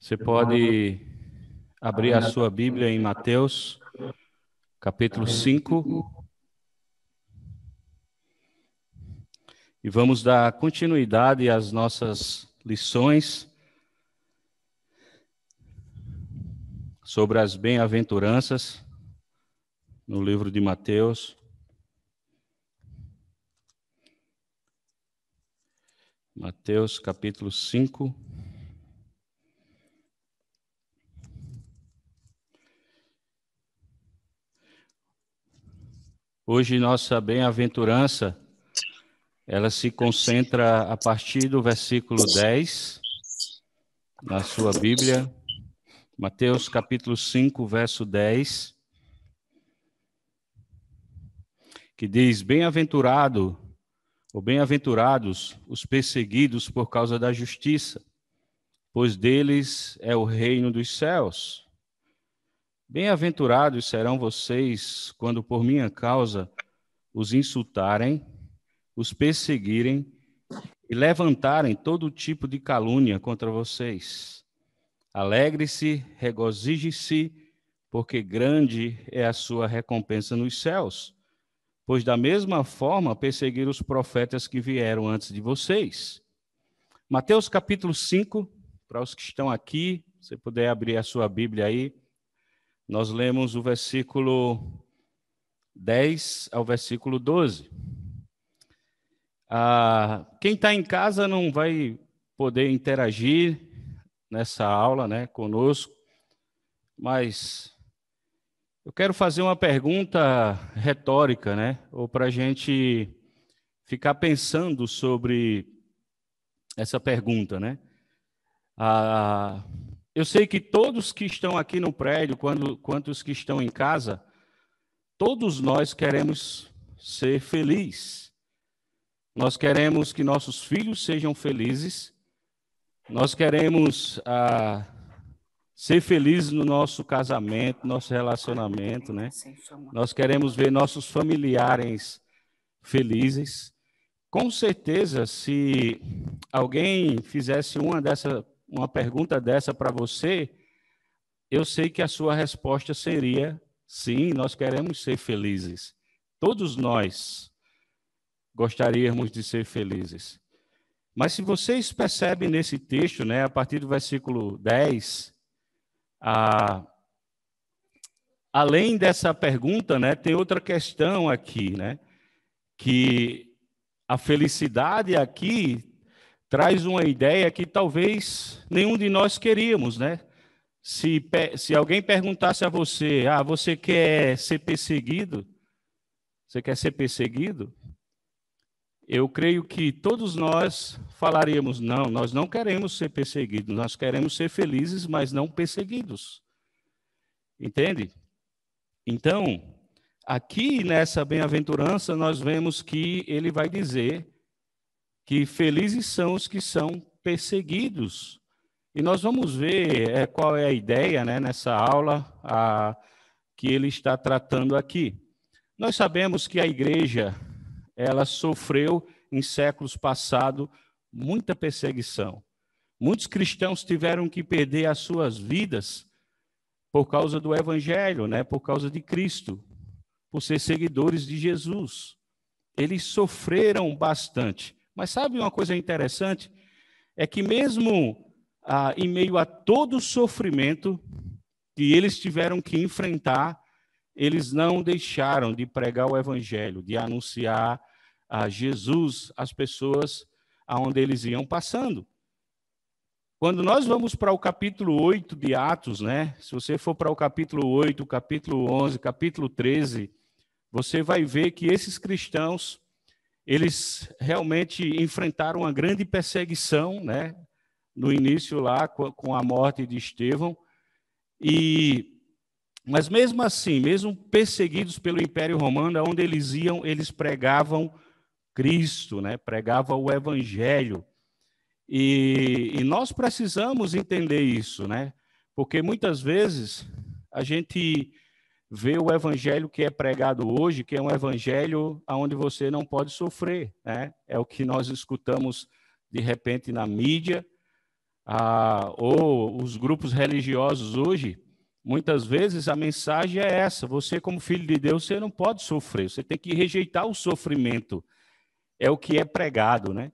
Você pode abrir a sua Bíblia em Mateus, capítulo 5, e vamos dar continuidade às nossas lições sobre as bem-aventuranças no livro de Mateus. Mateus, capítulo 5. Hoje nossa bem-aventurança, ela se concentra a partir do versículo 10, na sua Bíblia. Mateus, capítulo 5, verso 10, que diz: Bem-aventurado, ou bem-aventurados os perseguidos por causa da justiça, pois deles é o reino dos céus. Bem-aventurados serão vocês quando por minha causa os insultarem, os perseguirem e levantarem todo tipo de calúnia contra vocês. Alegre-se, regozije-se, porque grande é a sua recompensa nos céus, pois da mesma forma perseguiram os profetas que vieram antes de vocês. Mateus capítulo 5, para os que estão aqui, se puder abrir a sua Bíblia aí, nós lemos o versículo 10 ao versículo 12. Quem está em casa não vai poder interagir nessa aula, né, conosco, mas eu quero fazer uma pergunta retórica, né, ou para a gente ficar pensando sobre essa pergunta, né? Eu sei que todos que estão aqui no prédio, quantos que estão em casa, todos nós queremos ser felizes. Nós queremos que nossos filhos sejam felizes. Nós queremos ser felizes no nosso casamento, nosso relacionamento, né? Nós queremos ver nossos familiares felizes. Com certeza, se alguém fizesse uma pergunta dessa para você, eu sei que a sua resposta seria: sim, nós queremos ser felizes. Todos nós gostaríamos de ser felizes. Mas se vocês percebem nesse texto, né, a partir do versículo 10, além dessa pergunta, né, tem outra questão aqui, né, que a felicidade aqui traz uma ideia que talvez nenhum de nós queríamos, né? Se alguém perguntasse a você, você quer ser perseguido? Você quer ser perseguido? Eu creio que todos nós falaríamos: não, nós não queremos ser perseguidos, nós queremos ser felizes, mas não perseguidos. Entende? Então, aqui nessa bem-aventurança, nós vemos que ele vai dizer que felizes são os que são perseguidos. E nós vamos ver qual é a ideia, né, nessa aula que ele está tratando aqui. Nós sabemos que a igreja, ela sofreu em séculos passados muita perseguição. Muitos cristãos tiveram que perder as suas vidas por causa do evangelho, né, por causa de Cristo, por ser seguidores de Jesus. Eles sofreram bastante. Mas sabe uma coisa interessante? É que mesmo em meio a todo o sofrimento que eles tiveram que enfrentar, eles não deixaram de pregar o evangelho, de anunciar a Jesus às pessoas aonde eles iam passando. Quando nós vamos para o capítulo 8 de Atos, né? Se você for para o capítulo 8, capítulo 11, capítulo 13, você vai ver que esses cristãos, eles realmente enfrentaram uma grande perseguição, né? No início lá, com a morte de Estevão. Mas mesmo assim, mesmo perseguidos pelo Império Romano, onde eles iam, eles pregavam Cristo, né? Pregavam o Evangelho. E nós precisamos entender isso, né? Porque muitas vezes a gente vê o evangelho que é pregado hoje, que é um evangelho onde você não pode sofrer, né? É o que nós escutamos de repente na mídia, ou os grupos religiosos hoje, muitas vezes a mensagem é essa: você, como filho de Deus, você não pode sofrer, você tem que rejeitar o sofrimento. É o que é pregado, né?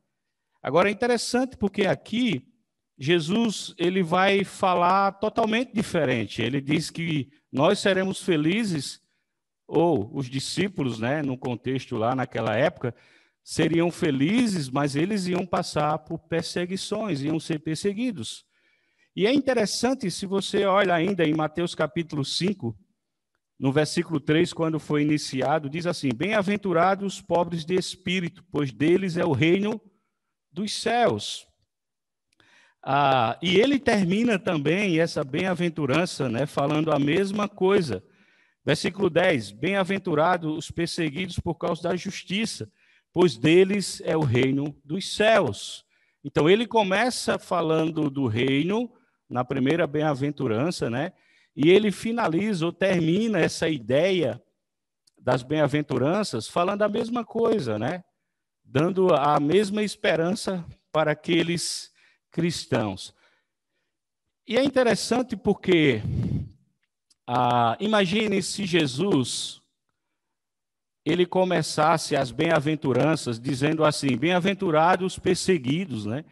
Agora é interessante porque aqui Jesus ele vai falar totalmente diferente. Ele diz que nós seremos felizes, ou os discípulos, né, no contexto lá naquela época, seriam felizes, mas eles iam passar por perseguições, iam ser perseguidos. E é interessante, se você olha ainda em Mateus capítulo 5, no versículo 3, quando foi iniciado, diz assim: bem-aventurados os pobres de espírito, pois deles é o reino dos céus. E ele termina também essa bem-aventurança, né, falando a mesma coisa. Versículo 10, bem-aventurados os perseguidos por causa da justiça, pois deles é o reino dos céus. Então, ele começa falando do reino, na primeira bem-aventurança, né? E ele finaliza ou termina essa ideia das bem-aventuranças falando a mesma coisa, né? Dando a mesma esperança para aqueles cristãos. E é interessante porque, imagine se Jesus ele começasse as bem-aventuranças dizendo assim: bem-aventurados os perseguidos, né?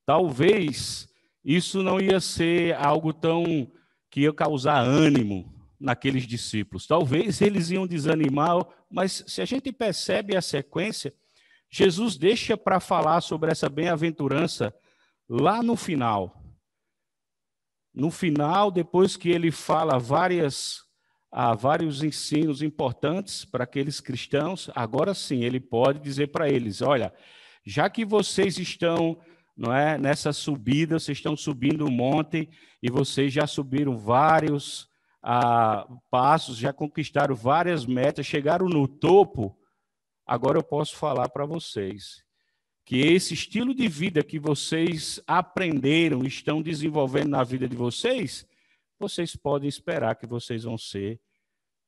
Talvez isso não ia ser algo tão que ia causar ânimo naqueles discípulos. Talvez eles iam desanimar, mas se a gente percebe a sequência, Jesus deixa para falar sobre essa bem-aventurança lá no final. No final, depois que ele fala vários ensinos importantes para aqueles cristãos, agora sim ele pode dizer para eles: olha, já que vocês estão, não é, nessa subida, vocês estão subindo um monte e vocês já subiram vários passos, já conquistaram várias metas, chegaram no topo, agora eu posso falar para vocês que esse estilo de vida que vocês aprenderam, estão desenvolvendo na vida de vocês, vocês podem esperar que vocês vão ser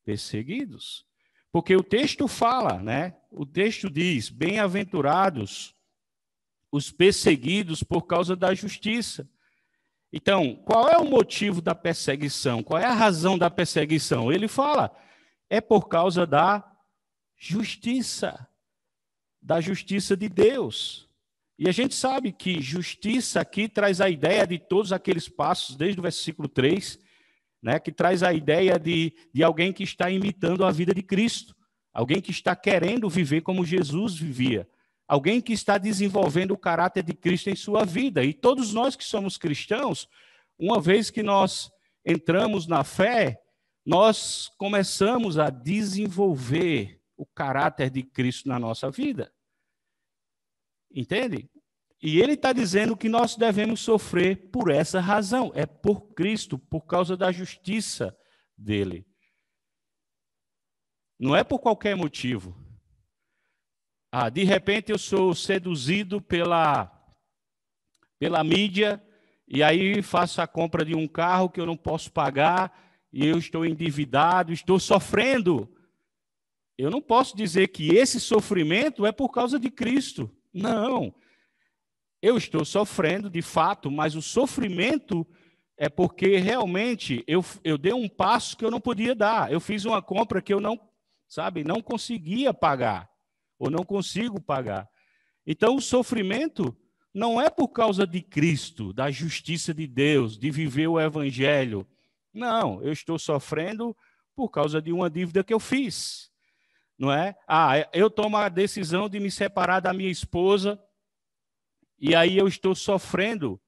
perseguidos. Porque o texto fala, né? O texto diz: bem-aventurados os perseguidos por causa da justiça. Então, qual é o motivo da perseguição? Qual é a razão da perseguição? Ele fala: é por causa da justiça de Deus. E a gente sabe que justiça aqui traz a ideia de todos aqueles passos, desde o versículo 3, né, que traz a ideia de alguém que está imitando a vida de Cristo, alguém que está querendo viver como Jesus vivia, alguém que está desenvolvendo o caráter de Cristo em sua vida. E todos nós que somos cristãos, uma vez que nós entramos na fé, nós começamos a desenvolver o caráter de Cristo na nossa vida. Entende? E ele está dizendo que nós devemos sofrer por essa razão. É por Cristo, por causa da justiça dele. Não é por qualquer motivo. De repente eu sou seduzido pela mídia e aí faço a compra de um carro que eu não posso pagar e eu estou endividado, estou sofrendo. Eu não posso dizer que esse sofrimento é por causa de Cristo. Não. Eu estou sofrendo, de fato, mas o sofrimento é porque realmente eu dei um passo que eu não podia dar. Eu fiz uma compra que eu não conseguia pagar, ou não consigo pagar. Então, o sofrimento não é por causa de Cristo, da justiça de Deus, de viver o Evangelho. Não, eu estou sofrendo por causa de uma dívida que eu fiz. Não é? Eu tomo a decisão de me separar da minha esposa e aí eu estou sofrendo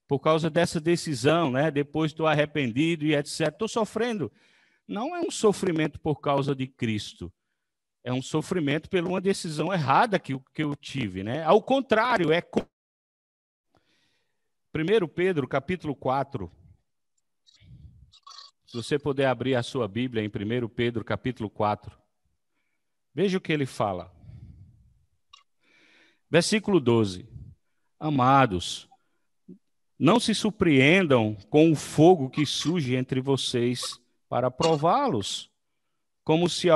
por causa dessa decisão, né? Depois estou arrependido e etc. Estou sofrendo. Não é um sofrimento por causa de Cristo. É um sofrimento por uma decisão errada que eu tive, né? Ao contrário, 1 Pedro, capítulo 4. Se você puder abrir a sua Bíblia em 1 Pedro, capítulo 4. Veja o que ele fala. Versículo 12. Amados, não se surpreendam com o fogo que surge entre vocês para prová-los, como se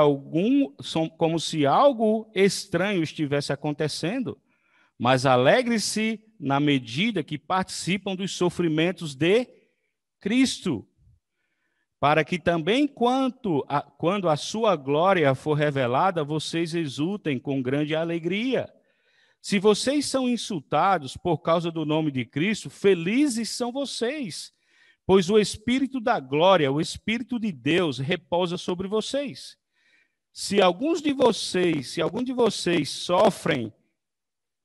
algo estranho estivesse acontecendo, mas alegre-se na medida que participam dos sofrimentos de Cristo, para que também, quando a sua glória for revelada, vocês exultem com grande alegria. Se vocês são insultados por causa do nome de Cristo, felizes são vocês, pois o Espírito da glória, o Espírito de Deus, repousa sobre vocês. Se algum de vocês sofrem,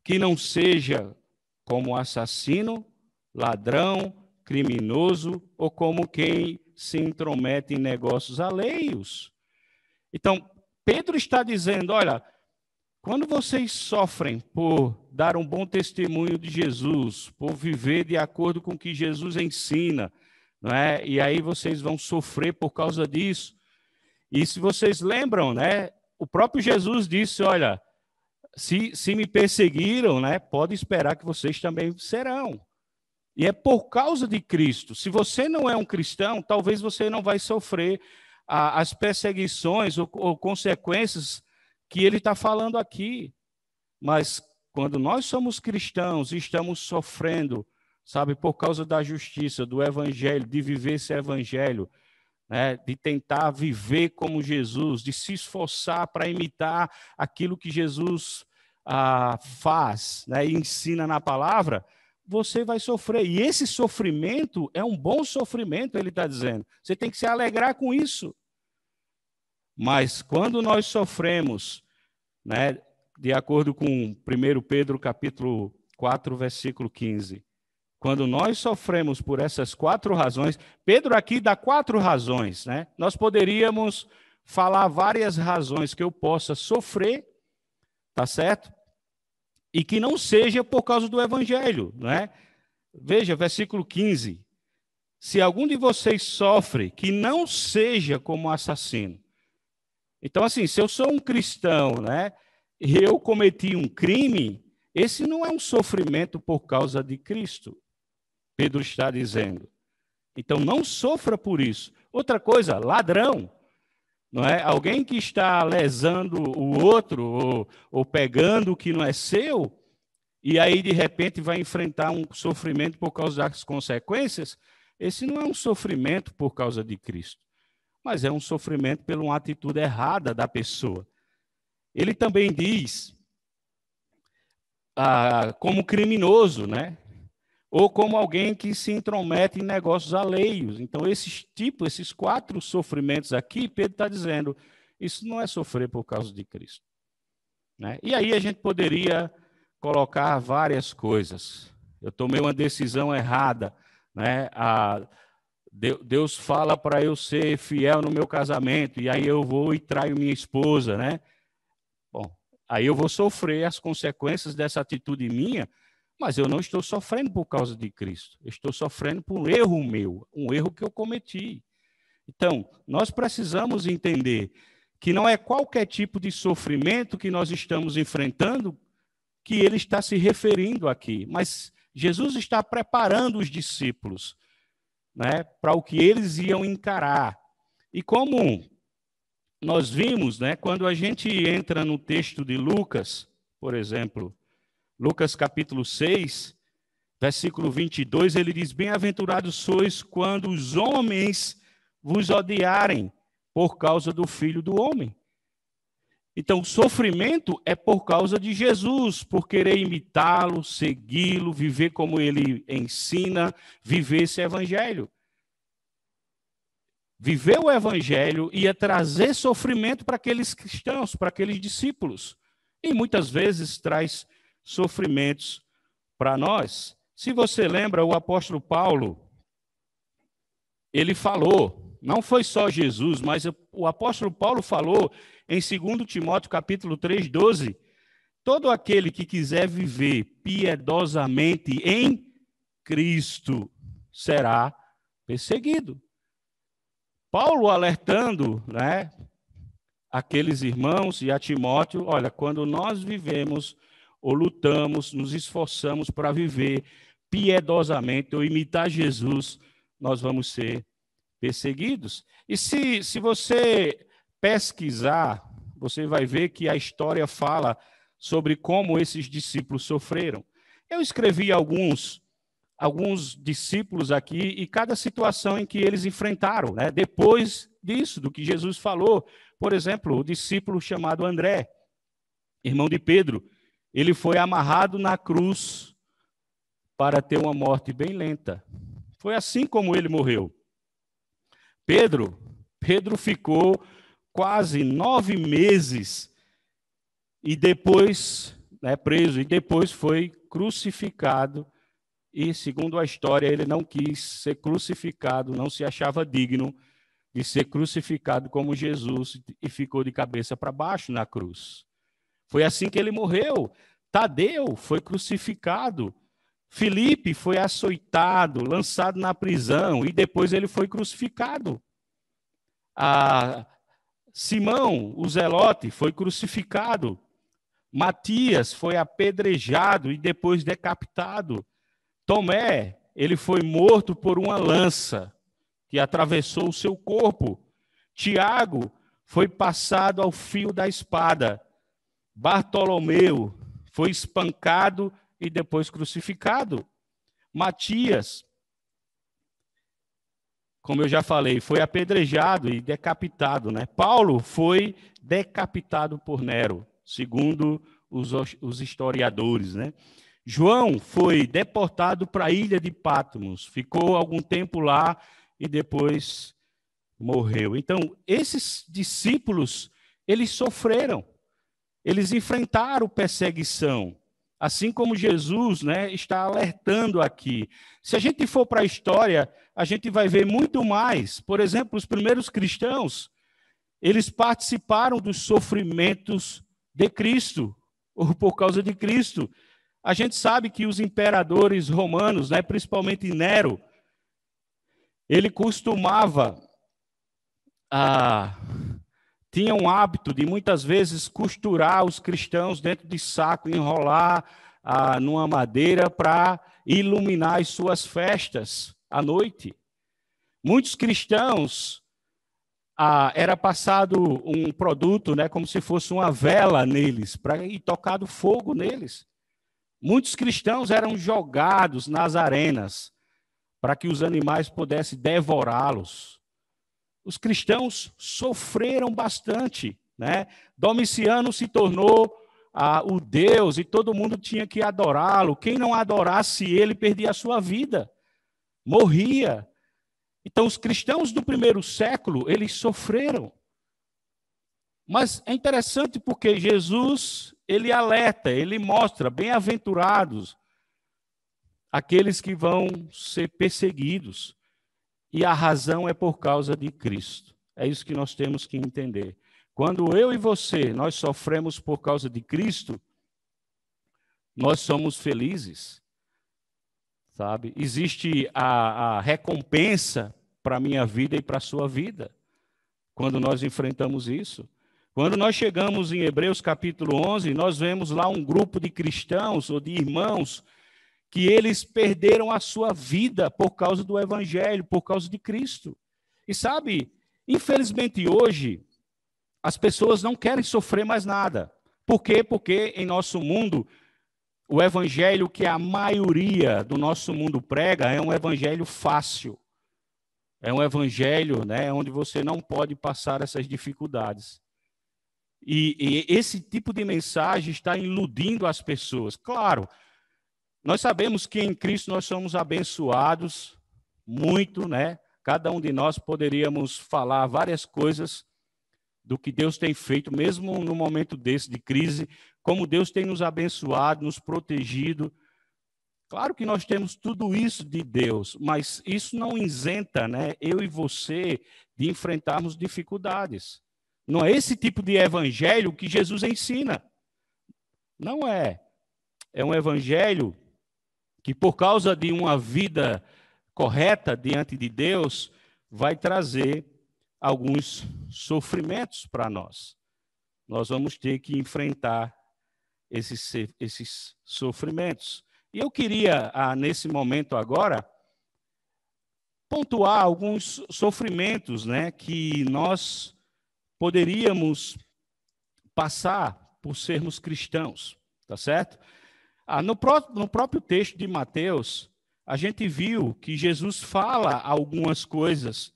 que não seja como assassino, ladrão, criminoso ou como quem se intromete em negócios alheios. Então, Pedro está dizendo, olha, quando vocês sofrem por dar um bom testemunho de Jesus, por viver de acordo com o que Jesus ensina, não é? E aí vocês vão sofrer por causa disso. E se vocês lembram, né, o próprio Jesus disse, olha, se me perseguiram, né, pode esperar que vocês também serão. E é por causa de Cristo. Se você não é um cristão, talvez você não vai sofrer as perseguições ou consequências que ele está falando aqui. Mas quando nós somos cristãos e estamos sofrendo, sabe, por causa da justiça, do evangelho, de viver esse evangelho, né, de tentar viver como Jesus, de se esforçar para imitar aquilo que Jesus faz, né, e ensina na palavra, você vai sofrer. E esse sofrimento é um bom sofrimento, ele está dizendo. Você tem que se alegrar com isso. Mas quando nós sofremos, né, de acordo com 1 Pedro capítulo 4, versículo 15, quando nós sofremos por essas 4 razões, Pedro aqui dá 4 razões, né? Nós poderíamos falar várias razões que eu possa sofrer, tá certo? E que não seja por causa do evangelho, não é? Veja, versículo 15. Se algum de vocês sofre, que não seja como assassino. Então, assim, se eu sou um cristão, né, e eu cometi um crime, esse não é um sofrimento por causa de Cristo. Pedro está dizendo. Então, não sofra por isso. Outra coisa, ladrão. Não é? Alguém que está lesando o outro ou pegando o que não é seu, e aí, de repente, vai enfrentar um sofrimento por causa das consequências, esse não é um sofrimento por causa de Cristo, mas é um sofrimento por uma atitude errada da pessoa. Ele também diz, como criminoso, né? Ou como alguém que se intromete em negócios alheios. Então, esses 4 sofrimentos aqui, Pedro está dizendo, isso não é sofrer por causa de Cristo. Né? E aí a gente poderia colocar várias coisas. Eu tomei uma decisão errada, né? Deus fala para eu ser fiel no meu casamento, e aí eu vou e traio minha esposa, né? Bom, aí eu vou sofrer as consequências dessa atitude minha, mas eu não estou sofrendo por causa de Cristo. Eu estou sofrendo por um erro meu, um erro que eu cometi. Então, nós precisamos entender que não é qualquer tipo de sofrimento que nós estamos enfrentando que ele está se referindo aqui, mas Jesus está preparando os discípulos, né, para o que eles iam encarar. E como nós vimos, né, quando a gente entra no texto de Lucas, por exemplo, Lucas capítulo 6, versículo 22, ele diz, bem-aventurados sois quando os homens vos odiarem por causa do Filho do Homem. Então, o sofrimento é por causa de Jesus, por querer imitá-lo, segui-lo, viver como ele ensina, viver esse evangelho. Viver o evangelho ia trazer sofrimento para aqueles cristãos, para aqueles discípulos. E muitas vezes traz sofrimentos para nós. Se você lembra, o apóstolo Paulo, ele falou, não foi só Jesus, mas o apóstolo Paulo falou em 2 Timóteo capítulo 3, 12, todo aquele que quiser viver piedosamente em Cristo será perseguido. Paulo alertando, né, aqueles irmãos e a Timóteo, olha, quando nós vivemos ou lutamos, nos esforçamos para viver piedosamente ou imitar Jesus, nós vamos ser perseguidos. E se você pesquisar, você vai ver que a história fala sobre como esses discípulos sofreram. Eu escrevi alguns discípulos aqui e cada situação em que eles enfrentaram, né? Depois disso, do que Jesus falou. Por exemplo, o discípulo chamado André, irmão de Pedro, ele foi amarrado na cruz para ter uma morte bem lenta. Foi assim como ele morreu. Pedro ficou quase 9 meses e depois, né, preso, e depois foi crucificado. E, segundo a história, ele não quis ser crucificado, não se achava digno de ser crucificado como Jesus e ficou de cabeça para baixo na cruz. Foi assim que ele morreu. Tadeu foi crucificado. Filipe foi açoitado, lançado na prisão e depois ele foi crucificado. Simão, o Zelote, foi crucificado. Matias foi apedrejado e depois decapitado. Tomé, ele foi morto por uma lança que atravessou o seu corpo. Tiago foi passado ao fio da espada. Bartolomeu foi espancado e depois crucificado. Matias, como eu já falei, foi apedrejado e decapitado, né? Paulo foi decapitado por Nero, segundo os historiadores, né? João foi deportado para a ilha de Patmos, ficou algum tempo lá e depois morreu. Então, esses discípulos, eles sofreram, eles enfrentaram perseguição, assim como Jesus, né, está alertando aqui. Se a gente for para a história, a gente vai ver muito mais. Por exemplo, os primeiros cristãos, eles participaram dos sofrimentos de Cristo, ou por causa de Cristo. A gente sabe que os imperadores romanos, né, principalmente Nero, ele costumava, tinha um hábito de muitas vezes costurar os cristãos dentro de saco, enrolar numa madeira para iluminar as suas festas à noite. Muitos cristãos, era passado um produto, né, como se fosse uma vela neles, para ir tocado fogo neles. Muitos cristãos eram jogados nas arenas para que os animais pudessem devorá-los. Os cristãos sofreram bastante, né? Domiciano se tornou o Deus e todo mundo tinha que adorá-lo. Quem não adorasse ele perdia a sua vida, morria. Então, os cristãos do primeiro século, eles sofreram. Mas é interessante porque Jesus, ele alerta, ele mostra, bem-aventurados aqueles que vão ser perseguidos. E a razão é por causa de Cristo. É isso que nós temos que entender. Quando eu e você, nós sofremos por causa de Cristo, nós somos felizes, sabe? Existe a recompensa para a minha vida e para a sua vida, quando nós enfrentamos isso. Quando nós chegamos em Hebreus capítulo 11, nós vemos lá um grupo de cristãos ou de irmãos que eles perderam a sua vida por causa do Evangelho, por causa de Cristo. E sabe, infelizmente hoje, as pessoas não querem sofrer mais nada. Por quê? Porque em nosso mundo, o Evangelho que a maioria do nosso mundo prega é um Evangelho fácil. É um Evangelho, né, onde você não pode passar essas dificuldades. E esse tipo de mensagem está iludindo as pessoas. Claro, nós sabemos que em Cristo nós somos abençoados muito, né? Cada um de nós poderíamos falar várias coisas do que Deus tem feito, mesmo no momento desse de crise, como Deus tem nos abençoado, nos protegido. Claro que nós temos tudo isso de Deus, mas isso não isenta, né, eu e você de enfrentarmos dificuldades. Não é esse tipo de evangelho que Jesus ensina. Não é. É um evangelho que, por causa de uma vida correta diante de Deus, vai trazer alguns sofrimentos para nós. Nós vamos ter que enfrentar esses sofrimentos. E eu queria, nesse momento agora, pontuar alguns sofrimentos, né, que nós poderíamos passar por sermos cristãos, tá certo? No próprio texto de Mateus, a gente viu que Jesus fala algumas coisas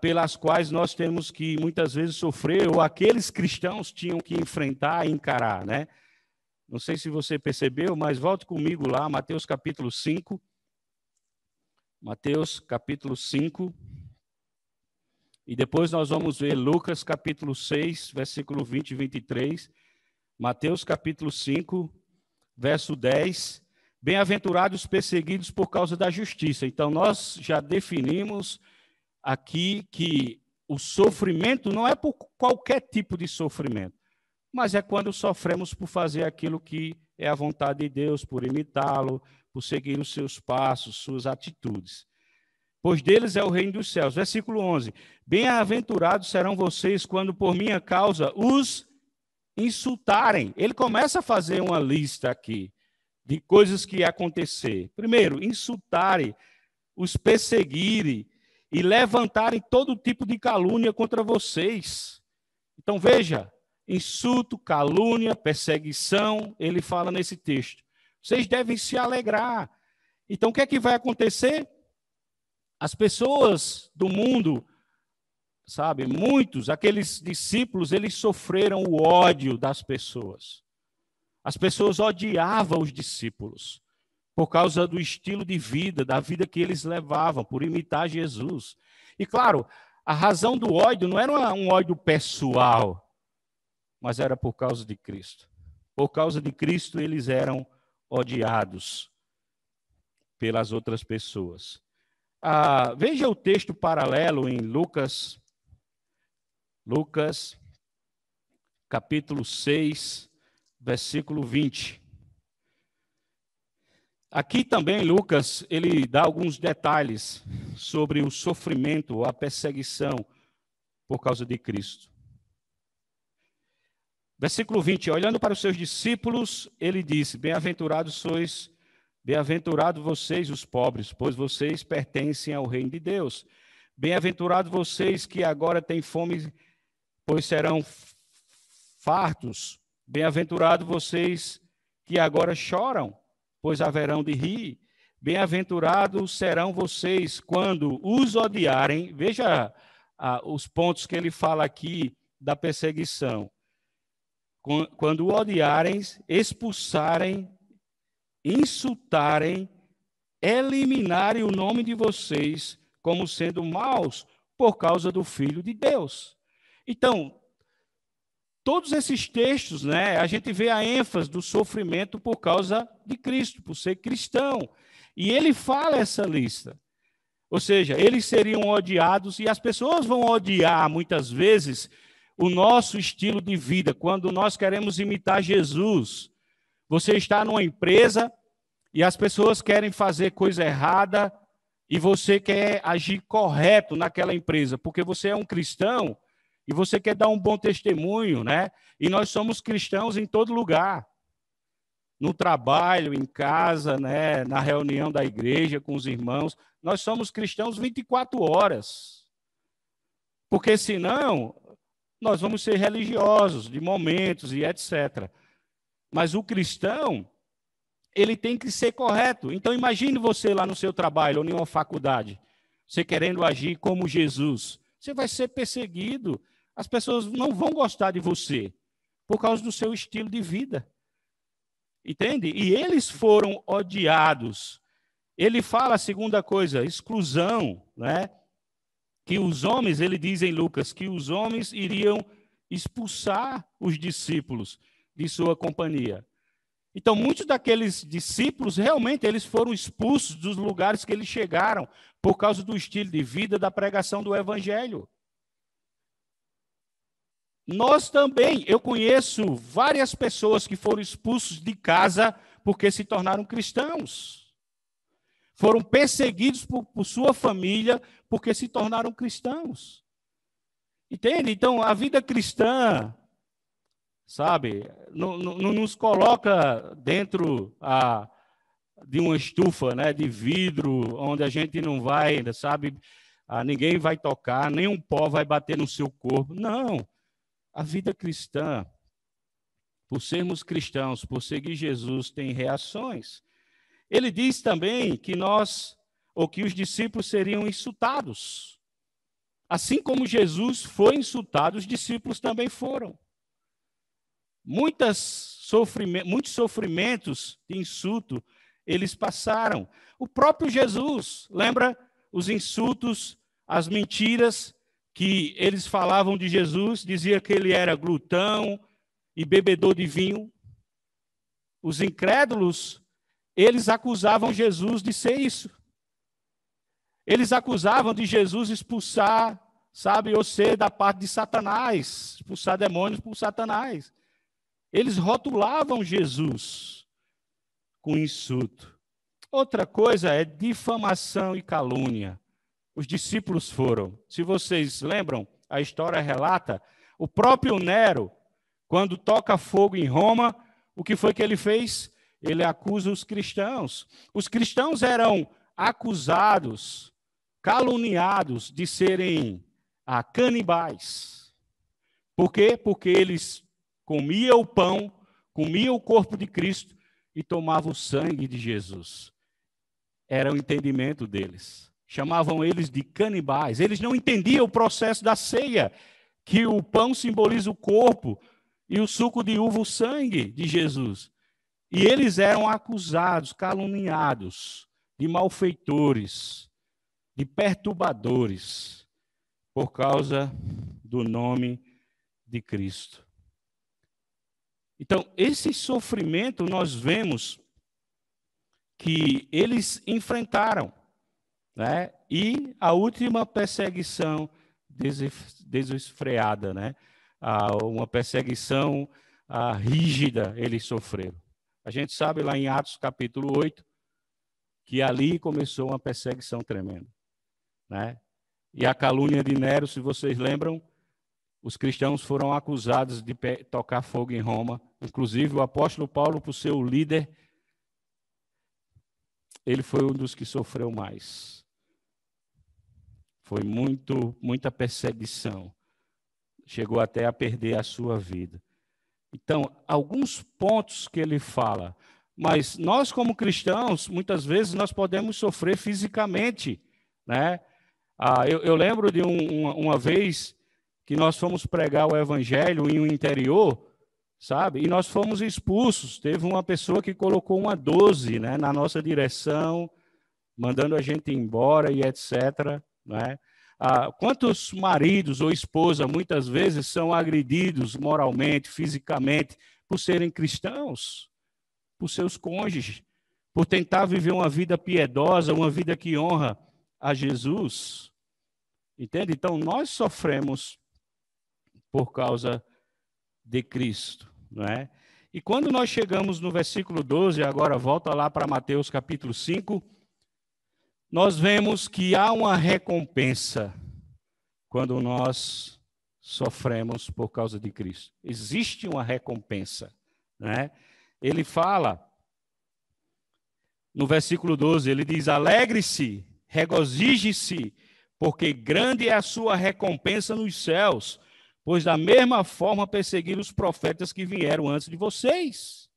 pelas quais nós temos que muitas vezes sofrer, ou aqueles cristãos tinham que enfrentar e encarar, né? Não sei se você percebeu, mas volte comigo lá, Mateus capítulo 5. Mateus capítulo 5. E depois nós vamos ver Lucas capítulo 6, versículo 20 e 23. Mateus capítulo 5, verso 10. Bem-aventurados os perseguidos por causa da justiça. Então, nós já definimos aqui que o sofrimento não é por qualquer tipo de sofrimento, mas é quando sofremos por fazer aquilo que é a vontade de Deus, por imitá-lo, por seguir os seus passos, suas atitudes. Pois deles é o reino dos céus. Versículo 11. Bem-aventurados serão vocês quando por minha causa os insultarem. Ele começa a fazer uma lista aqui de coisas que ia acontecer. Primeiro, insultarem, os perseguirem e levantarem todo tipo de calúnia contra vocês. Então veja, insulto, calúnia, perseguição, ele fala nesse texto. Vocês devem se alegrar. Então o que é que vai acontecer? As pessoas do mundo, sabe, muitos, aqueles discípulos, eles sofreram o ódio das pessoas. As pessoas odiavam os discípulos por causa do estilo de vida, da vida que eles levavam, por imitar Jesus. E claro, a razão do ódio não era um ódio pessoal, mas era por causa de Cristo. Por causa de Cristo, eles eram odiados pelas outras pessoas. Veja o texto paralelo em Lucas, capítulo 6, versículo 20. Aqui também Lucas, ele dá alguns detalhes sobre o sofrimento, a perseguição por causa de Cristo. Versículo 20, olhando para os seus discípulos, ele disse, bem-aventurados vocês os pobres, pois vocês pertencem ao reino de Deus. Bem-aventurados vocês que agora têm fome, pois serão fartos. Bem-aventurados vocês que agora choram, pois haverão de rir. Bem-aventurados serão vocês quando os odiarem. Veja os pontos que ele fala aqui da perseguição. Quando o odiarem, expulsarem, insultarem, eliminarem o nome de vocês como sendo maus por causa do Filho de Deus. Então, todos esses textos, né, a gente vê a ênfase do sofrimento por causa de Cristo, por ser cristão. E ele fala essa lista. Ou seja, eles seriam odiados e as pessoas vão odiar muitas vezes o nosso estilo de vida, quando nós queremos imitar Jesus. Você está numa empresa e as pessoas querem fazer coisa errada e você quer agir correto naquela empresa, porque você é um cristão e você quer dar um bom testemunho, né? E nós somos cristãos em todo lugar. No trabalho, em casa, né? Na reunião da igreja com os irmãos. Nós somos cristãos 24 horas. Porque senão nós vamos ser religiosos, de momentos e etc. Mas o cristão, ele tem que ser correto. Então, imagine você lá no seu trabalho ou em uma faculdade, você querendo agir como Jesus. Você vai ser perseguido. As pessoas não vão gostar de você por causa do seu estilo de vida. Entende? E eles foram odiados. Ele fala a segunda coisa, exclusão, né? Que os homens, ele diz em Lucas, que os homens iriam expulsar os discípulos de sua companhia. Então, muitos daqueles discípulos, realmente, eles foram expulsos dos lugares que eles chegaram por causa do estilo de vida, da pregação do evangelho. Nós também, eu conheço várias pessoas que foram expulsos de casa porque se tornaram cristãos. Foram perseguidos por sua família porque se tornaram cristãos. Entende? Então, a vida cristã, sabe, não nos coloca dentro de uma estufa, né, de vidro, onde a gente não vai, sabe, ninguém vai tocar, nenhum pó vai bater no seu corpo. Não. A vida cristã por sermos cristãos, por seguir Jesus, tem reações. Ele diz também que que os discípulos seriam insultados. Assim como Jesus foi insultado, os discípulos também foram. Muitos sofrimentos de insulto eles passaram. O próprio Jesus, lembra os insultos, as mentiras que eles falavam de Jesus, dizia que ele era glutão e bebedor de vinho. Os incrédulos, eles acusavam Jesus de ser isso. Eles acusavam de Jesus expulsar, ou ser da parte de Satanás, expulsar demônios por Satanás. Eles rotulavam Jesus com insulto. Outra coisa é difamação e calúnia. Os discípulos foram. Se vocês lembram, a história relata, o próprio Nero, quando toca fogo em Roma, o que foi que ele fez? Ele acusa os cristãos. Os cristãos eram acusados, caluniados de serem canibais. Por quê? Porque eles comiam o pão, comiam o corpo de Cristo e tomavam o sangue de Jesus. Era o entendimento deles. Chamavam eles de canibais. Eles não entendiam o processo da ceia, que o pão simboliza o corpo e o suco de uva o sangue de Jesus. E eles eram acusados, caluniados, de malfeitores, de perturbadores, por causa do nome de Cristo. Então, esse sofrimento nós vemos que eles enfrentaram, né? E a última perseguição desenfreada, né? Uma perseguição rígida eles sofreram. A gente sabe lá em Atos capítulo 8, que ali começou uma perseguição tremenda, né? E a calúnia de Nero, se vocês lembram, os cristãos foram acusados de tocar fogo em Roma. Inclusive, o apóstolo Paulo, por ser o líder, ele foi um dos que sofreu mais. Foi muita perseguição. Chegou até a perder a sua vida. Então, alguns pontos que ele fala. Mas nós, como cristãos, muitas vezes nós podemos sofrer fisicamente, né? Eu lembro de uma vez que nós fomos pregar o evangelho em um interior, sabe? E nós fomos expulsos. Teve uma pessoa que colocou uma 12, né, na nossa direção, mandando a gente embora e etc. Né? Quantos maridos ou esposa, muitas vezes, são agredidos moralmente, fisicamente, por serem cristãos, por seus cônjuges, por tentar viver uma vida piedosa, uma vida que honra a Jesus? Entende? Então, nós sofremos por causa de Cristo, não é? E quando nós chegamos no versículo 12, agora volta lá para Mateus capítulo 5, nós vemos que há uma recompensa quando nós sofremos por causa de Cristo. Existe uma recompensa, né? Ele fala, no versículo 12, ele diz: alegre-se, regozije-se, porque grande é a sua recompensa nos céus, pois da mesma forma perseguiram os profetas que vieram antes de vocês.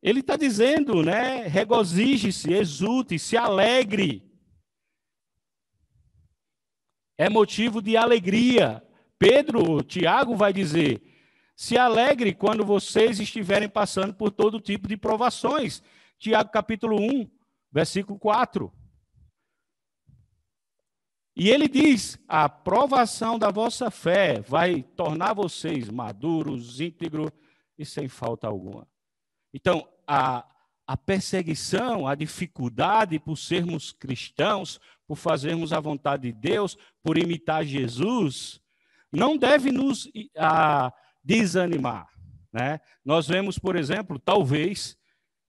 Ele está dizendo, né? Regozije-se, exulte, se alegre. É motivo de alegria. Tiago vai dizer: se alegre quando vocês estiverem passando por todo tipo de provações. Tiago capítulo 1, versículo 4. E ele diz: a provação da vossa fé vai tornar vocês maduros, íntegros e sem falta alguma. Então, a perseguição, a dificuldade por sermos cristãos, por fazermos a vontade de Deus, por imitar Jesus, não deve nos desanimar, né? Nós vemos, por exemplo, talvez,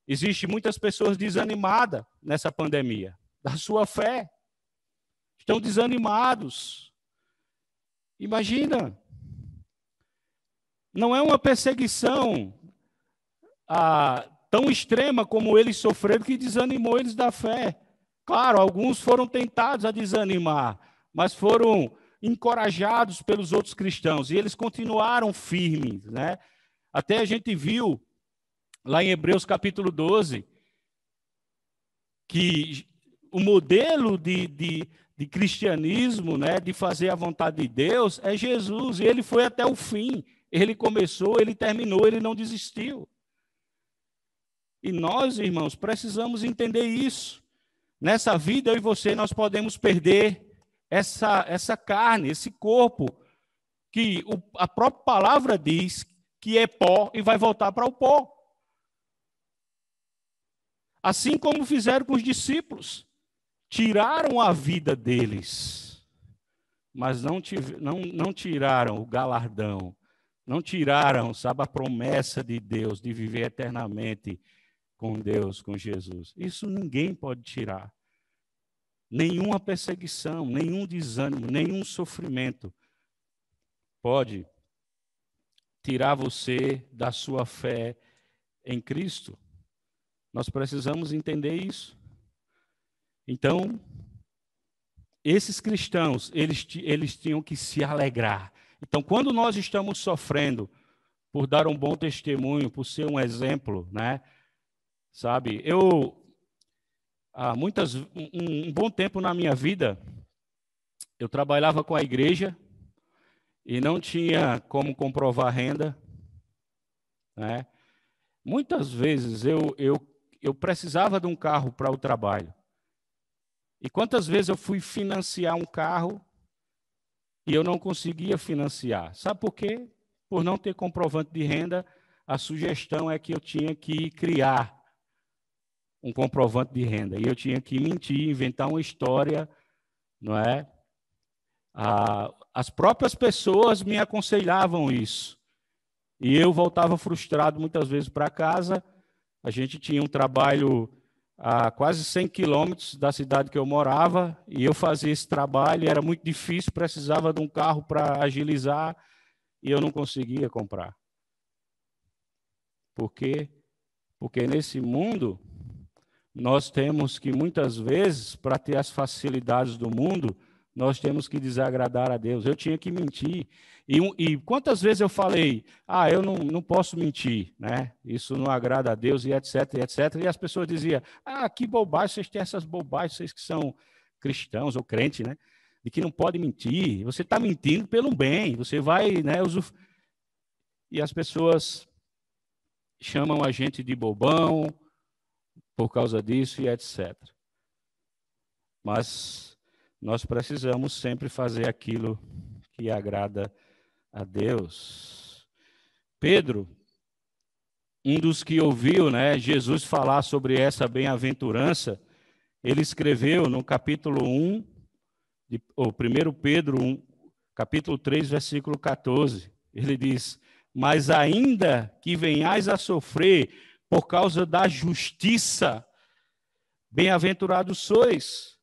existe muitas pessoas desanimadas nessa pandemia, da sua fé. Estão desanimados. Imagina. Não é uma perseguição tão extrema como eles sofreram que desanimou eles da fé. Claro, alguns foram tentados a desanimar, mas foram encorajados pelos outros cristãos e eles continuaram firmes, né? Até a gente viu lá em Hebreus capítulo 12, que o modelo de cristianismo, né, de fazer a vontade de Deus, é Jesus. E ele foi até o fim. Ele começou, ele terminou, ele não desistiu. E nós, irmãos, precisamos entender isso. Nessa vida, eu e você, nós podemos perder essa carne, esse corpo, que a própria palavra diz que é pó e vai voltar para o pó. Assim como fizeram com os discípulos. Tiraram a vida deles, mas não tiraram o galardão, não tiraram, sabe, a promessa de Deus de viver eternamente com Deus, com Jesus. Isso ninguém pode tirar. Nenhuma perseguição, nenhum desânimo, nenhum sofrimento pode tirar você da sua fé em Cristo. Nós precisamos entender isso. Então, esses cristãos, eles tinham que se alegrar. Então, quando nós estamos sofrendo por dar um bom testemunho, por ser um exemplo, né? Sabe, há um bom tempo na minha vida, eu trabalhava com a igreja e não tinha como comprovar renda, né? Muitas vezes eu precisava de um carro para o trabalho. E quantas vezes eu fui financiar um carro e eu não conseguia financiar? Sabe por quê? Por não ter comprovante de renda, a sugestão é que eu tinha que criar um comprovante de renda. E eu tinha que mentir, inventar uma história, não é? As próprias pessoas me aconselhavam isso. E eu voltava frustrado muitas vezes para casa. A gente tinha um trabalho a quase 100 quilômetros da cidade que eu morava, e eu fazia esse trabalho, era muito difícil, precisava de um carro para agilizar, e eu não conseguia comprar. Por quê? Porque nesse mundo, nós temos que, muitas vezes, para ter as facilidades do mundo, nós temos que desagradar a Deus. Eu tinha que mentir. E quantas vezes eu falei, eu não posso mentir, né? Isso não agrada a Deus, e etc, etc. E as pessoas diziam, que bobagem, vocês têm essas bobagens, vocês que são cristãos ou crentes, né? De que não pode mentir. Você está mentindo pelo bem, você vai, né? E as pessoas chamam a gente de bobão por causa disso e etc. Mas nós precisamos sempre fazer aquilo que agrada a Deus. Pedro, um dos que ouviu, né, Jesus falar sobre essa bem-aventurança, ele escreveu no capítulo 1, 1 Pedro 1, capítulo 3, versículo 14. Ele diz, mas ainda que venhais a sofrer por causa da justiça, bem-aventurados sois.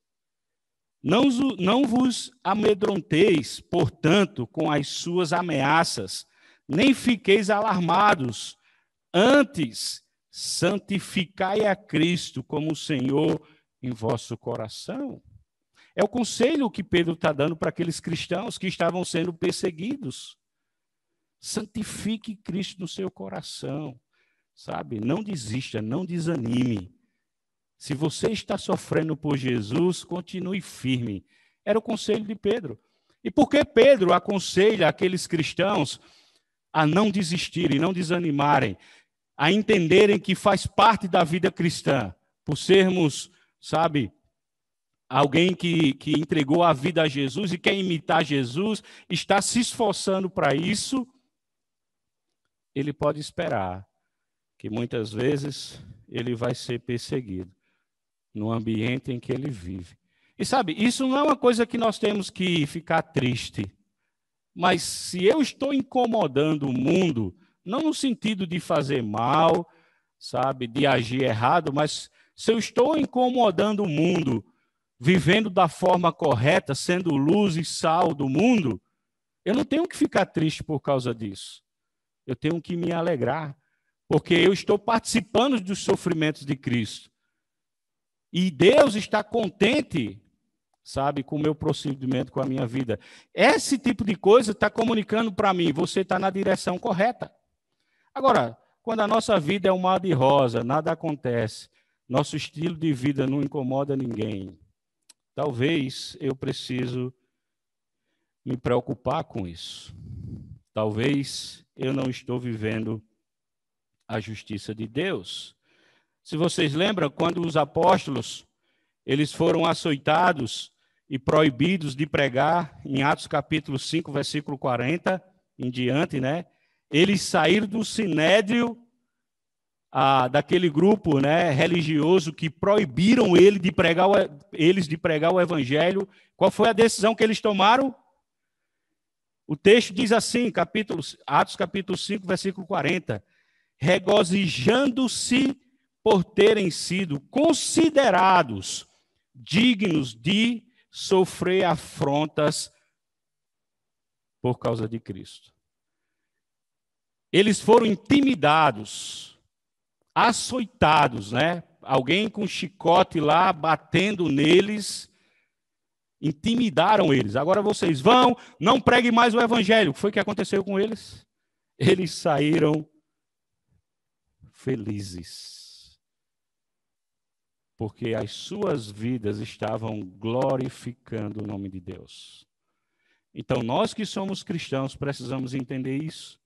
Não vos amedronteis, portanto, com as suas ameaças, nem fiqueis alarmados. Antes, santificai a Cristo como Senhor em vosso coração. É o conselho que Pedro está dando para aqueles cristãos que estavam sendo perseguidos. Santifique Cristo no seu coração, sabe? Não desista, não desanime. Se você está sofrendo por Jesus, continue firme. Era o conselho de Pedro. E por que Pedro aconselha aqueles cristãos a não desistirem, não desanimarem, a entenderem que faz parte da vida cristã, por sermos, sabe, alguém que entregou a vida a Jesus e quer imitar Jesus, está se esforçando para isso, ele pode esperar que muitas vezes ele vai ser perseguido no ambiente em que ele vive. E sabe, isso não é uma coisa que nós temos que ficar triste. Mas se eu estou incomodando o mundo, não no sentido de fazer mal, sabe, de agir errado, mas se eu estou incomodando o mundo, vivendo da forma correta, sendo luz e sal do mundo, eu não tenho que ficar triste por causa disso. Eu tenho que me alegrar, porque eu estou participando dos sofrimentos de Cristo. E Deus está contente, sabe, com o meu procedimento, com a minha vida. Esse tipo de coisa está comunicando para mim, você está na direção correta. Agora, quando a nossa vida é um mar de rosa, nada acontece, nosso estilo de vida não incomoda ninguém, talvez eu preciso me preocupar com isso. Talvez eu não estou vivendo a justiça de Deus. Se vocês lembram, quando os apóstolos eles foram açoitados e proibidos de pregar, em Atos capítulo 5, versículo 40 em diante, né? Eles saíram do sinédrio daquele grupo, né, religioso que proibiram eles de pregar o evangelho. Qual foi a decisão que eles tomaram? O texto diz assim, Atos capítulo 5, versículo 40, regozijando-se por terem sido considerados dignos de sofrer afrontas por causa de Cristo. Eles foram intimidados, açoitados, né? Alguém com chicote lá batendo neles, intimidaram eles. Agora vocês vão, não preguem mais o evangelho. O que foi que aconteceu com eles? Eles saíram felizes, porque as suas vidas estavam glorificando o nome de Deus. Então, nós que somos cristãos precisamos entender isso.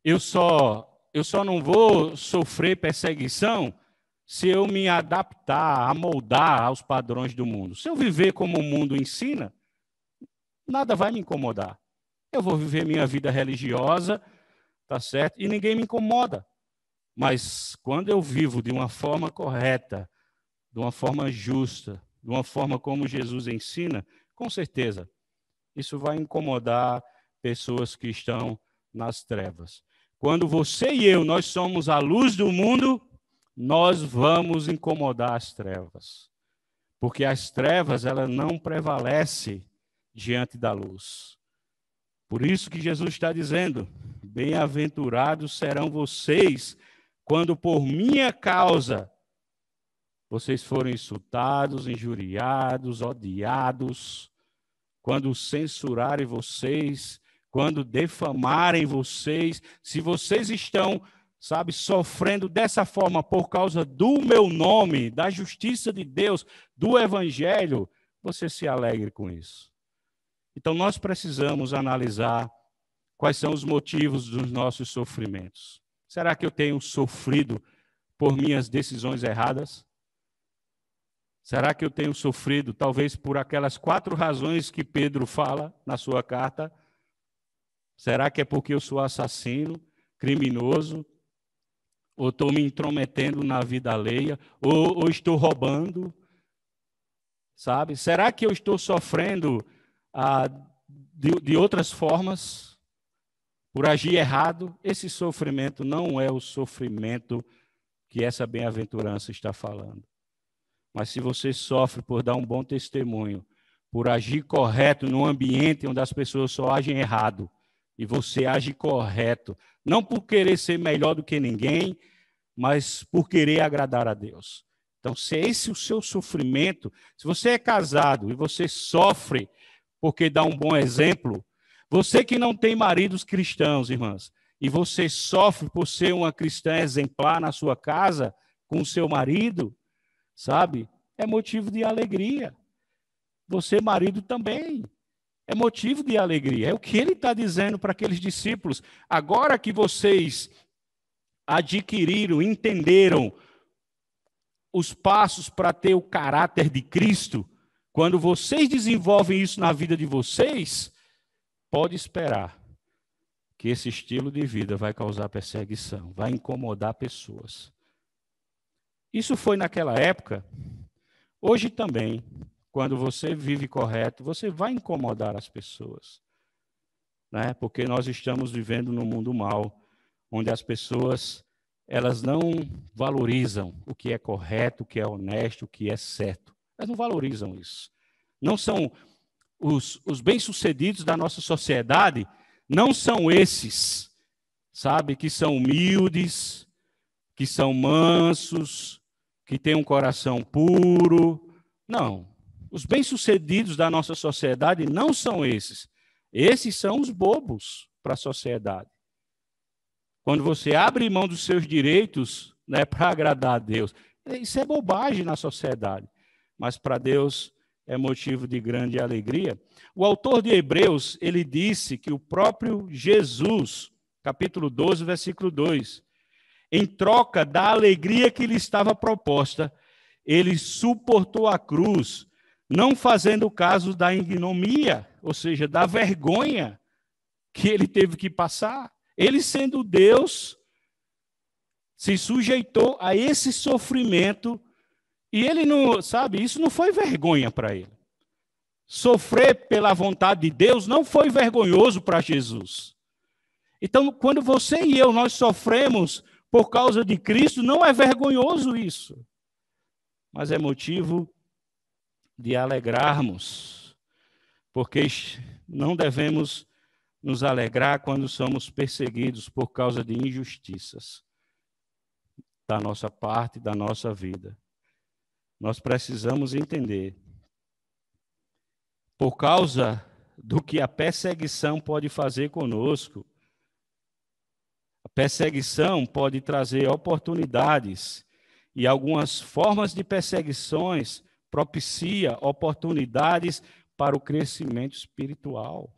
Eu só não vou sofrer perseguição se eu me adaptar, amoldar aos padrões do mundo. Se eu viver como o mundo ensina, nada vai me incomodar. Eu vou viver minha vida religiosa, tá certo? E ninguém me incomoda. Mas quando eu vivo de uma forma correta, de uma forma justa, de uma forma como Jesus ensina, com certeza, isso vai incomodar pessoas que estão nas trevas. Quando você e eu, nós somos a luz do mundo, nós vamos incomodar as trevas. Porque as trevas, ela não prevalece diante da luz. Por isso que Jesus está dizendo, bem-aventurados serão vocês, quando por minha causa vocês forem insultados, injuriados, odiados, quando censurarem vocês, quando defamarem vocês, se vocês estão, sofrendo dessa forma por causa do meu nome, da justiça de Deus, do evangelho, você se alegre com isso. Então nós precisamos analisar quais são os motivos dos nossos sofrimentos. Será que eu tenho sofrido por minhas decisões erradas? Será que eu tenho sofrido, talvez, por aquelas 4 razões que Pedro fala na sua carta? Será que é porque eu sou assassino, criminoso? Ou estou me intrometendo na vida alheia? Ou estou roubando? Sabe? Será que eu estou sofrendo de outras formas? Por agir errado? Esse sofrimento não é o sofrimento que essa bem-aventurança está falando. Mas se você sofre por dar um bom testemunho, por agir correto num ambiente onde as pessoas só agem errado, e você age correto, não por querer ser melhor do que ninguém, mas por querer agradar a Deus. Então, se esse é o seu sofrimento, se você é casado e você sofre porque dá um bom exemplo, você que não tem maridos cristãos, irmãs, e você sofre por ser uma cristã exemplar na sua casa, com o seu marido, sabe? É motivo de alegria. Você, marido, também. É motivo de alegria. É o que ele está dizendo para aqueles discípulos. Agora que vocês adquiriram, entenderam os passos para ter o caráter de Cristo, quando vocês desenvolvem isso na vida de vocês, pode esperar que esse estilo de vida vai causar perseguição, vai incomodar pessoas. Isso foi naquela época. Hoje também, quando você vive correto, você vai incomodar as pessoas, né? Porque nós estamos vivendo num mundo mau, onde as pessoas elas não valorizam o que é correto, o que é honesto, o que é certo. Elas não valorizam isso. Não são os bem-sucedidos da nossa sociedade, não são esses, sabe, que são humildes, que são mansos, que têm um coração puro. Não. Os bem-sucedidos da nossa sociedade não são esses. Esses são os bobos para a sociedade. quando você abre mão dos seus direitos, né, para agradar a Deus. Isso é bobagem na sociedade, mas para Deus é motivo de grande alegria. O autor de Hebreus, ele disse que o próprio Jesus, capítulo 12, versículo 2, em troca da alegria que lhe estava proposta, ele suportou a cruz, não fazendo caso da ignomia, ou seja, da vergonha que ele teve que passar. Ele, sendo Deus, se sujeitou a esse sofrimento e ele não, sabe, isso não foi vergonha para ele. Sofrer pela vontade de Deus não foi vergonhoso para Jesus. Então, quando você e eu, nós sofremos por causa de Cristo, não é vergonhoso isso, mas é motivo de alegrarmos, porque não devemos nos alegrar quando somos perseguidos por causa de injustiças da nossa parte, da nossa vida. Nós precisamos entender, por causa do que a perseguição pode fazer conosco, a perseguição pode trazer oportunidades, e algumas formas de perseguições propicia oportunidades para o crescimento espiritual.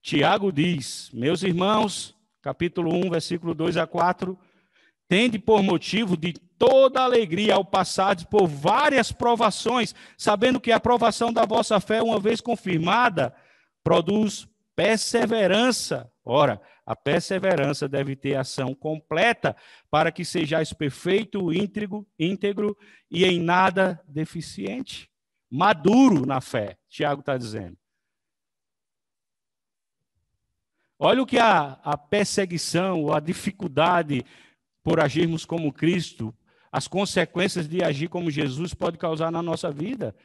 Tiago diz, meus irmãos, capítulo 1, versículo 2 a 4, tende por motivo de toda alegria ao passardes por várias provações, sabendo que a provação da vossa fé, uma vez confirmada, produz perseverança. Ora, a perseverança deve ter ação completa, para que sejais perfeito, íntegro e em nada deficiente. Maduro na fé, Tiago está dizendo. Olha o que a perseguição, a dificuldade por agirmos como Cristo, as consequências de agir como Jesus pode causar na nossa vida.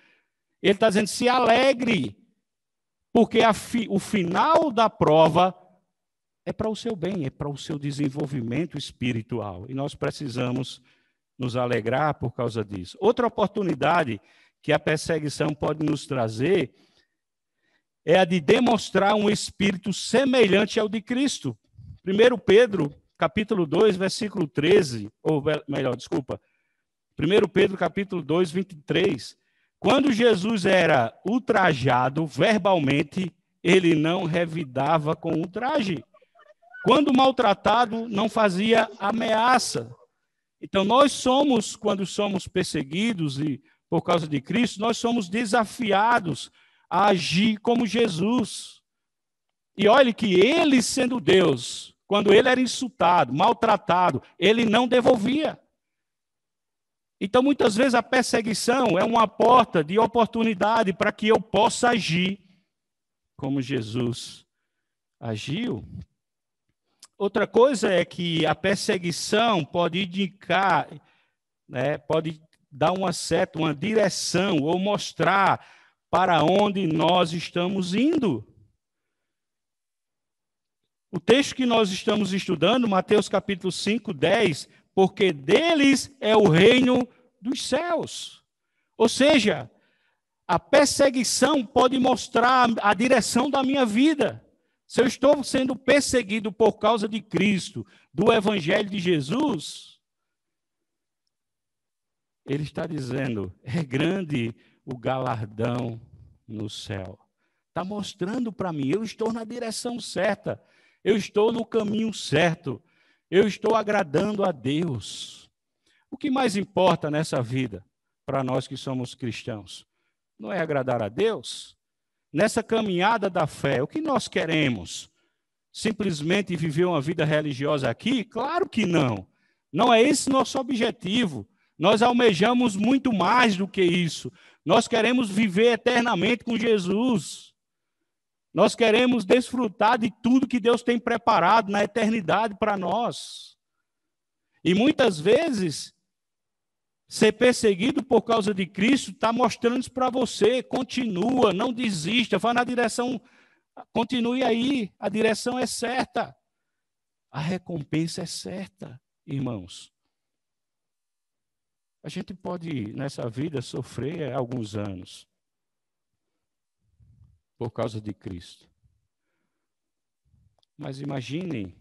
Ele está dizendo, se alegre, porque o final da prova é para o seu bem, é para o seu desenvolvimento espiritual. E nós precisamos nos alegrar por causa disso. Outra oportunidade que a perseguição pode nos trazer é a de demonstrar um espírito semelhante ao de Cristo. 1 Pedro, capítulo 2, versículo 13, ou melhor, desculpa, 1 Pedro, capítulo 2, 23. Quando Jesus era ultrajado verbalmente, ele não revidava com ultraje. Quando maltratado, não fazia ameaça. Então, nós somos, quando somos perseguidos e por causa de Cristo, nós somos desafiados a agir como Jesus. E olhe que ele, sendo Deus, quando ele era insultado, maltratado, ele não devolvia. Então, muitas vezes, a perseguição é uma porta de oportunidade para que eu possa agir como Jesus agiu. Outra coisa é que a perseguição pode indicar, né, pode dar uma direção ou mostrar para onde nós estamos indo. O texto que nós estamos estudando, Mateus capítulo 5, 10, porque deles é o reino dos céus. Ou seja, a perseguição pode mostrar a direção da minha vida. Se eu estou sendo perseguido por causa de Cristo, do Evangelho de Jesus, ele está dizendo, é grande o galardão no céu. Está mostrando para mim, eu estou na direção certa, eu estou no caminho certo, eu estou agradando a Deus. O que mais importa nessa vida, para nós que somos cristãos? Não é agradar a Deus? Nessa caminhada da fé, o que nós queremos? Simplesmente viver uma vida religiosa aqui? Claro que não. Não é esse nosso objetivo. Nós almejamos muito mais do que isso. Nós queremos viver eternamente com Jesus. Nós queremos desfrutar de tudo que Deus tem preparado na eternidade para nós. E muitas vezes, ser perseguido por causa de Cristo está mostrando isso para você. Continua, não desista, vá na direção, continue aí, a direção é certa. A recompensa é certa, irmãos. A gente pode, nessa vida, sofrer alguns anos por causa de Cristo. Mas imaginem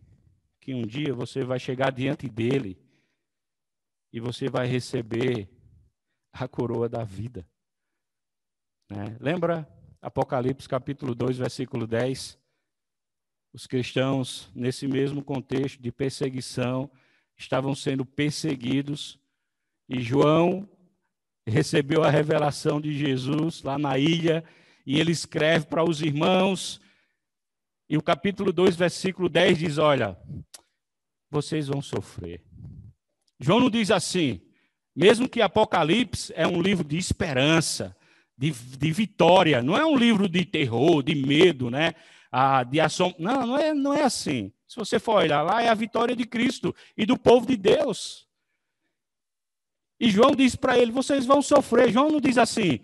que um dia você vai chegar diante dele e você vai receber a coroa da vida. Né? Lembra Apocalipse capítulo 2, versículo 10? Os cristãos, nesse mesmo contexto de perseguição, estavam sendo perseguidos e João recebeu a revelação de Jesus lá na ilha e ele escreve para os irmãos e o capítulo 2, versículo 10 diz, olha, vocês vão sofrer. João não diz assim, mesmo que Apocalipse é um livro de esperança, de vitória, não é um livro de terror, de medo, né? De ação. Não é assim. Se você for olhar lá, é a vitória de Cristo e do povo de Deus. E João diz para ele, vocês vão sofrer. João não diz assim,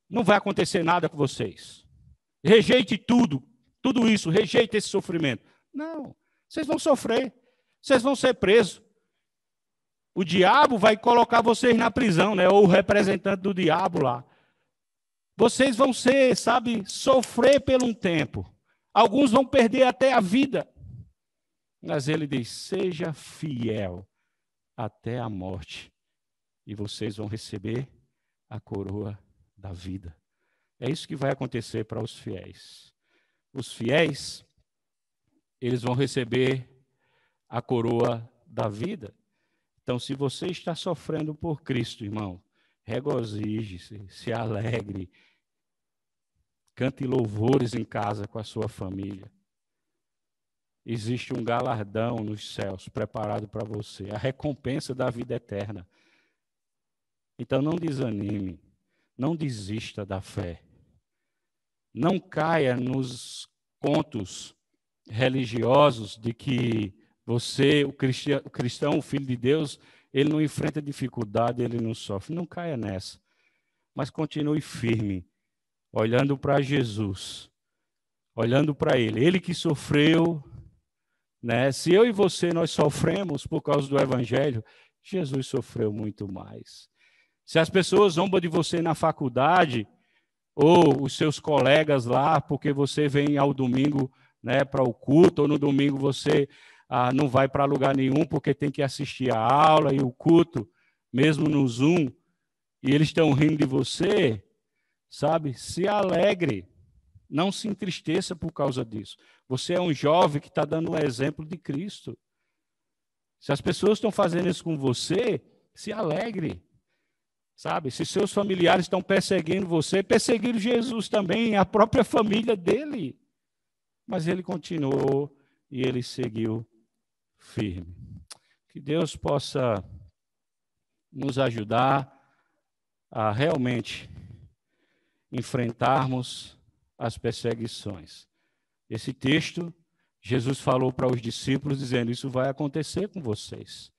não vai acontecer nada com vocês. Rejeite tudo isso, rejeite esse sofrimento. Não, vocês vão sofrer, vocês vão ser presos. O diabo vai colocar vocês na prisão, né? Ou o representante do diabo lá. Vocês vão ser, sofrer por um tempo. Alguns vão perder até a vida. Mas ele diz, seja fiel até a morte. E vocês vão receber a coroa da vida. É isso que vai acontecer para os fiéis. Os fiéis, eles vão receber a coroa da vida. Então, se você está sofrendo por Cristo, irmão, regozije-se, se alegre, cante louvores em casa com a sua família. Existe um galardão nos céus preparado para você, a recompensa da vida eterna. Então, não desanime, não desista da fé. Não caia nos contos religiosos de que você, o cristão, o filho de Deus, ele não enfrenta dificuldade, ele não sofre. Não caia nessa. Mas continue firme, olhando para Jesus, olhando para Ele. Ele que sofreu, né? Se eu e você, nós sofremos por causa do Evangelho, Jesus sofreu muito mais. Se as pessoas zombam de você na faculdade, ou os seus colegas lá, porque você vem ao domingo, né, para o culto, ou no domingo você não vai para lugar nenhum porque tem que assistir a aula e o culto, mesmo no Zoom, e eles estão rindo de você, se alegre, não se entristeça por causa disso. Você é um jovem que está dando um exemplo de Cristo. Se as pessoas estão fazendo isso com você, se alegre. Se seus familiares estão perseguindo você, perseguiram Jesus também, a própria família dele. Mas ele continuou e ele seguiu firme. Que Deus possa nos ajudar a realmente enfrentarmos as perseguições. Esse texto, Jesus falou para os discípulos, dizendo, isso vai acontecer com vocês.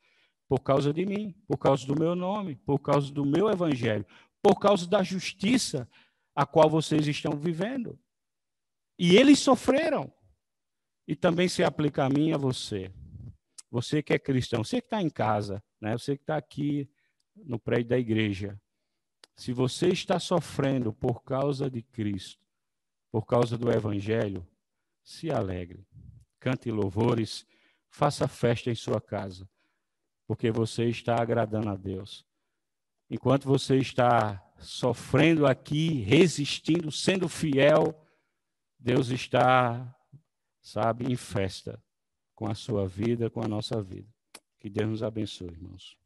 Por causa de mim, por causa do meu nome, por causa do meu evangelho, por causa da justiça a qual vocês estão vivendo. E eles sofreram. E também se aplica a mim e a você. Você que é cristão, você que está em casa, né? Você que está aqui no prédio da igreja. Se você está sofrendo por causa de Cristo, por causa do evangelho, se alegre. Cante louvores, faça festa em sua casa. Porque você está agradando a Deus. Enquanto você está sofrendo aqui, resistindo, sendo fiel, Deus está, em festa com a sua vida, com a nossa vida. Que Deus nos abençoe, irmãos.